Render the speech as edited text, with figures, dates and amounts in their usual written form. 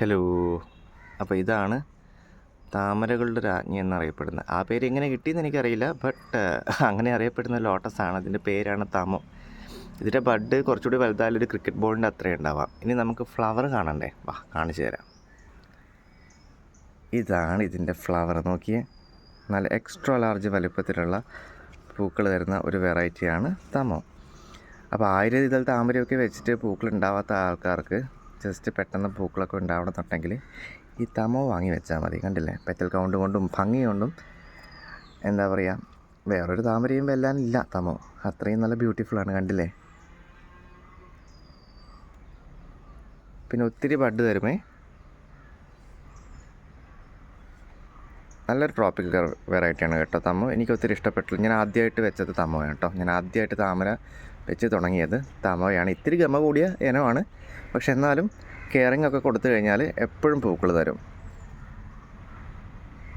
Hello. അപ്പോൾ ഇതാണ് താമരകളുടെ രാജ്ഞി എന്നറിയപ്പെടുന്നത്. ആ പേര് എങ്ങനെ കിട്ടിയെന്ന് എനിക്കറിയില്ല, ബട്ട് അങ്ങനെ അറിയപ്പെടുന്ന ലോട്ടസാണ്. അതിൻ്റെ പേരാണ് തമോ. ഇതിൻ്റെ ബഡ് കുറച്ചുകൂടി വലുതായാലും ഒരു ക്രിക്കറ്റ് ബോളിൻ്റെ അത്രയും ഉണ്ടാവാം. ഇനി നമുക്ക് ഫ്ലവർ കാണണ്ടേ? വാ, കാണിച്ചു തരാം. ഇതാണ് ഇതിൻ്റെ ഫ്ലവർ. നോക്കിയേ, നല്ല എക്സ്ട്രാ ലാർജ് വലുപ്പത്തിലുള്ള പൂക്കൾ തരുന്ന ഒരു വെറൈറ്റിയാണ് തമോ. അപ്പോൾ 1000 ഇതൾ താമരയൊക്കെ വെച്ചിട്ട് പൂക്കൾ ഉണ്ടാവാത്ത ആൾക്കാർക്ക് ജസ്റ്റ് പെട്ടെന്ന് പൂക്കളൊക്കെ ഉണ്ടാവണമെന്നുണ്ടെങ്കിൽ ഈ തമോ വാങ്ങി വെച്ചാൽ മതി. കണ്ടില്ലേ, പെറ്റൽ കൗണ്ട് കൊണ്ടും ഭംഗി കൊണ്ടും എന്താ പറയുക, വേറൊരു താമരയും വെല്ലാനില്ല തമോ. അത്രയും നല്ല ബ്യൂട്ടിഫുള്ളാണ്. കണ്ടില്ലേ, പിന്നെ ഒത്തിരി ബഡ് തരുമേ. നല്ലൊരു ട്രോപ്പിക്കൽ വെറൈറ്റിയാണ് കേട്ടോ തമോ. എനിക്ക് ഒത്തിരി ഇഷ്ടപ്പെട്ടില്ല. ഞാൻ ആദ്യമായിട്ട് വെച്ചത് തമോയാണ് കേട്ടോ. ഞാൻ ആദ്യമായിട്ട് താമര വെച്ച് തുടങ്ങിയത് തമോയാണ്. ഇത്തിരി ഗമ കൂടിയ ഇനമാണ്, പക്ഷെ എന്നാലും കെയറിങ് ഒക്കെ കൊടുത്തു കഴിഞ്ഞാൽ എപ്പോഴും പൂക്കൾ തരും.